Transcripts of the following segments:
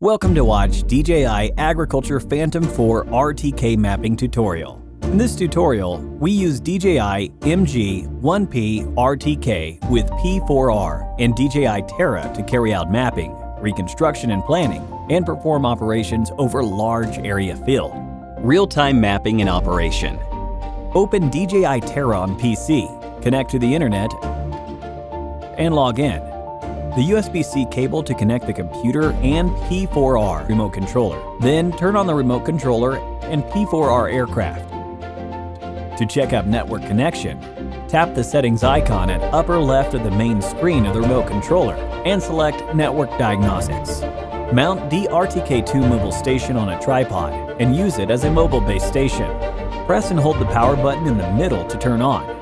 Welcome to watch DJI Agriculture Phantom 4 RTK mapping tutorial. In this tutorial, we use DJI MG1P RTK with P4R and DJI Terra to carry out mapping, reconstruction and planning, and perform operations over large area field. Real-time mapping in operation. Open DJI Terra on PC, connect to the internet, and log in. The USB-C cable to connect the computer and P4R remote controller. Then turn on the remote controller and P4R aircraft. To check out network connection, tap the settings icon at upper left of the main screen of the remote controller and select Network Diagnostics. Mount the RTK2 mobile station on a tripod and use it as a mobile-based station. Press and hold the power button in the middle to turn on.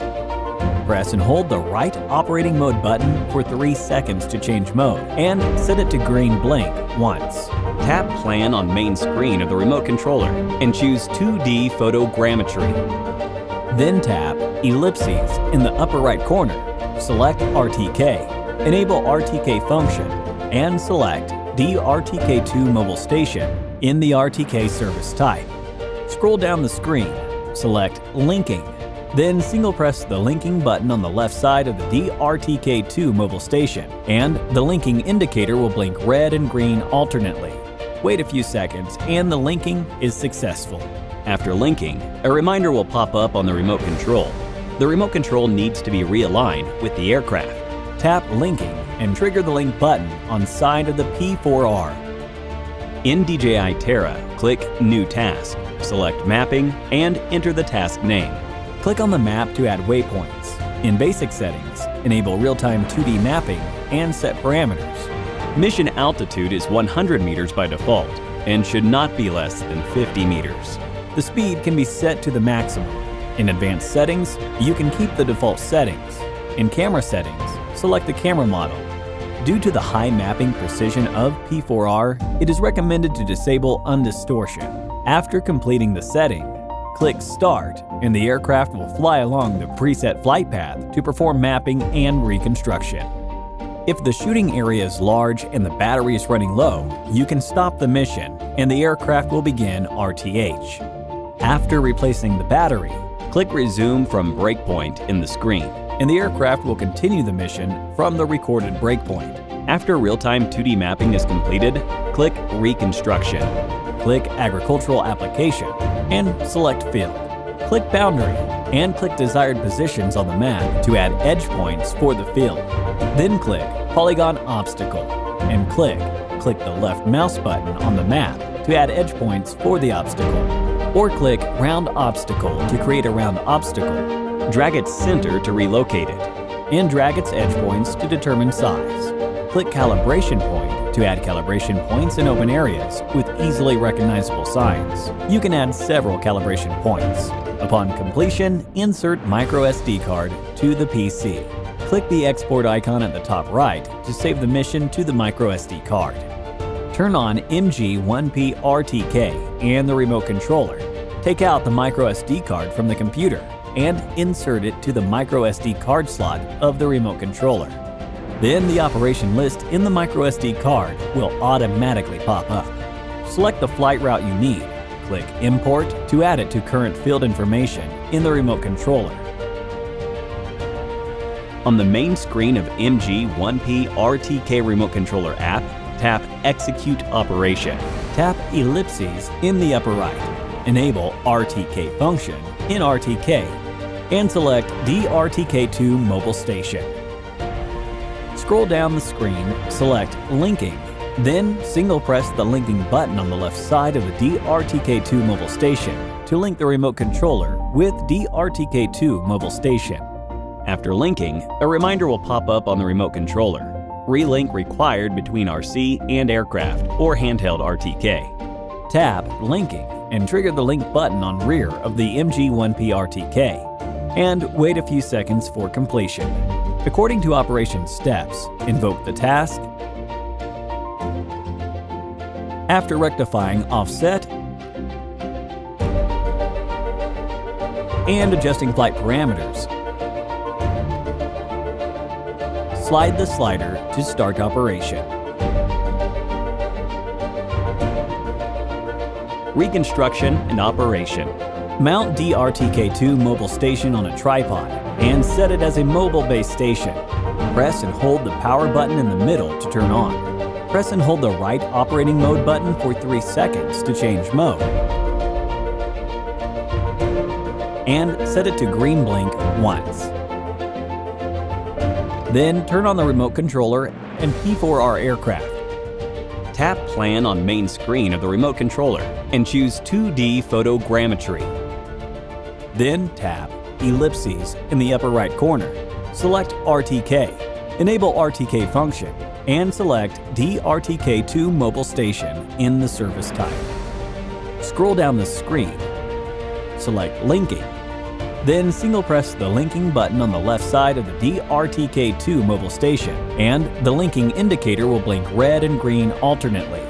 Press and hold the right operating mode button for 3 seconds to change mode and set it to green blink once. Tap Plan on main screen of the remote controller and choose 2D photogrammetry. Then tap Ellipses in the upper right corner. Select RTK, enable RTK function, and select RTK2 mobile station in the RTK service type. Scroll down the screen, select Linking. Then single press the linking button on the left side of the RTK2 mobile station, and the linking indicator will blink red and green alternately. Wait a few seconds and the linking is successful. After linking, a reminder will pop up on the remote control. The remote control needs to be realigned with the aircraft. Tap Linking and trigger the link button on side of the P4R. In DJI Terra, click New Task, select Mapping, and enter the task name. Click on the map to add waypoints. In basic settings, enable real-time 2D mapping and set parameters. Mission altitude is 100 meters by default and should not be less than 50 meters. The speed can be set to the maximum. In advanced settings, you can keep the default settings. In camera settings, select the camera model. Due to the high mapping precision of P4R, it is recommended to disable undistortion. After completing the setting, click Start, and the aircraft will fly along the preset flight path to perform mapping and reconstruction. If the shooting area is large and the battery is running low, you can stop the mission and the aircraft will begin RTH. After replacing the battery, click Resume from breakpoint in the screen, and the aircraft will continue the mission from the recorded breakpoint. After real-time 2D mapping is completed, click Reconstruction. Click Agricultural Application and select Field. Click Boundary and click desired positions on the map to add edge points for the field. Then click Polygon Obstacle and click the left mouse button on the map to add edge points for the obstacle. Or click Round Obstacle to create a round obstacle. Drag its center to relocate it and drag its edge points to determine size. Click Calibration Point to add calibration points in open areas with easily recognizable signs. You can add several calibration points. Upon completion, insert microSD card to the PC. Click the export icon at the top right to save the mission to the microSD card. Turn on MG1P RTK and the remote controller. Take out the microSD card from the computer and insert it to the microSD card slot of the remote controller. Then the operation list in the microSD card will automatically pop up. Select the flight route you need. Click Import to add it to current field information in the remote controller. On the main screen of MG1P RTK remote controller app, tap Execute Operation. Tap Ellipses in the upper right. Enable RTK function in RTK and select RTK2 mobile station. Scroll down the screen, select Linking, then single press the linking button on the left side of the RTK2 mobile station to link the remote controller with RTK2 mobile station. After linking, a reminder will pop up on the remote controller. Relink required between RC and aircraft or handheld RTK. Tap Linking and trigger the link button on rear of the MG1P RTK and wait a few seconds for completion. According to operation steps, invoke the task. After rectifying offset and adjusting flight parameters, slide the slider to start operation. reconstruction and operation. Mount DRTK2 mobile station on a tripod and set it as a mobile-based station. Press and hold the power button in the middle to turn on. Press and hold the right operating mode button for 3 seconds to change mode. And set it to green blink once. Then turn on the remote controller and P4R aircraft. Tap Plan on main screen of the remote controller and choose 2D photogrammetry. Then tap Ellipses in the upper right corner. Select RTK. Enable RTK function and select DRTK2 mobile station in the service type. Scroll down the screen. Select Linking. Then single press the linking button on the left side of the DRTK2 mobile station, and the linking indicator will blink red and green alternately.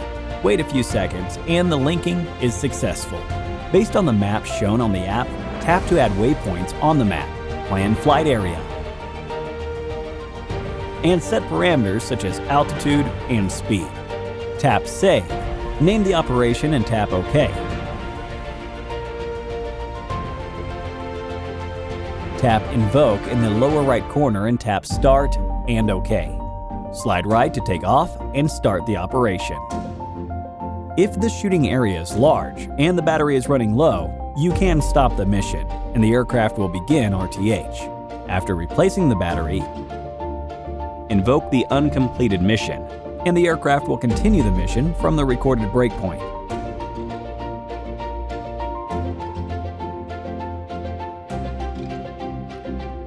Wait a few seconds and the linking is successful. Based on the map shown on the app, tap to add waypoints on the map, plan flight area, and set parameters such as altitude and speed. Tap Save, name the operation and tap OK. Tap Invoke in the lower right corner and tap Start and OK. Slide right to take off and start the operation. If the shooting area is large and the battery is running low, you can stop the mission and the aircraft will begin RTH. After replacing the battery, invoke the uncompleted mission and the aircraft will continue the mission from the recorded breakpoint.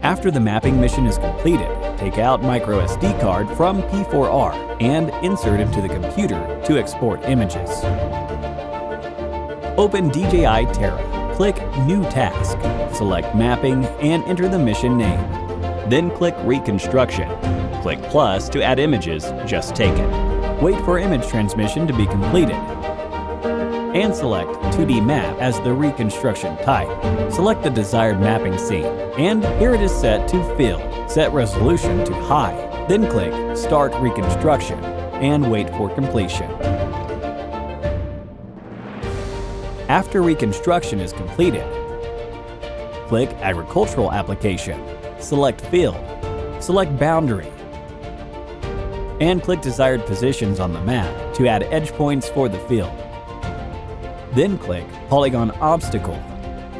After the mapping mission is completed, take out microSD card from P4R and insert into the computer to export images. Open DJI Terra, click New Task, select Mapping and enter the mission name. Then click Reconstruction. Click Plus to add images just taken. Wait for image transmission to be completed. And select 2D map as the reconstruction type. Select the desired mapping scene, and here it is set to field. Set resolution to high, then click Start Reconstruction, and wait for completion. After reconstruction is completed, click Agricultural Application, select Field, select Boundary, and click desired positions on the map to add edge points for the field. Then click Polygon Obstacle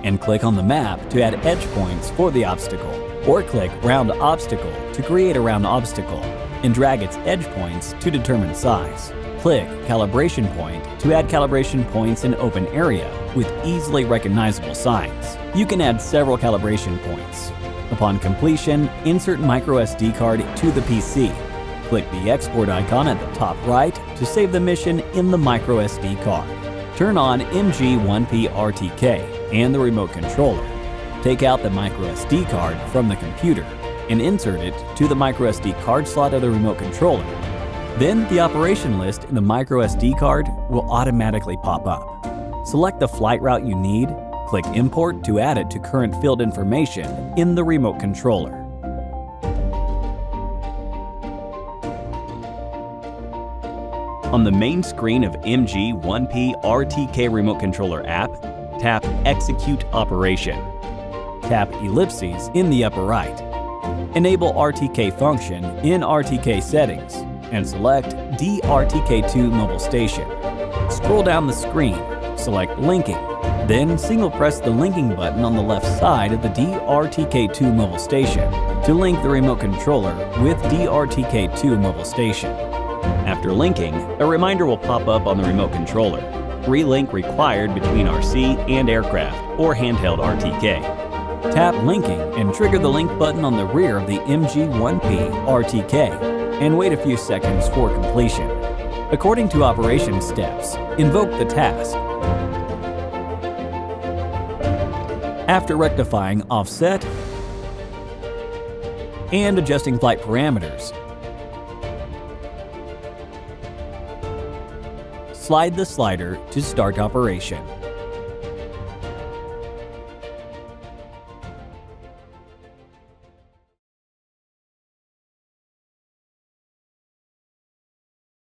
and click on the map to add edge points for the obstacle, or click Round Obstacle to create a round obstacle and drag its edge points to determine size. Click Calibration Point to add calibration points in open area with easily recognizable signs. You can add several calibration points. Upon completion, insert microSD card to the PC. Click the export icon at the top right to save the mission in the microSD card. Turn on MG1P RTK and the remote controller. Take out the microSD card from the computer and insert it to the microSD card slot of the remote controller. Then the operation list in the microSD card will automatically pop up. Select the flight route you need, click Import to add it to current field information in the remote controller. On the main screen of MG1P RTK remote controller app, tap Execute Operation. Tap Ellipses in the upper right. Enable RTK function in RTK settings and select DRTK2 mobile station. Scroll down the screen, select Linking, then single press the linking button on the left side of the DRTK2 mobile station to link the remote controller with DRTK2 mobile station. After linking, a reminder will pop up on the remote controller. Relink required between RC and aircraft or handheld RTK. Tap Linking and trigger the link button on the rear of the MG1P RTK and wait a few seconds for completion. According to operation steps, invoke the task. After rectifying offset and adjusting flight parameters, slide the slider to start operation.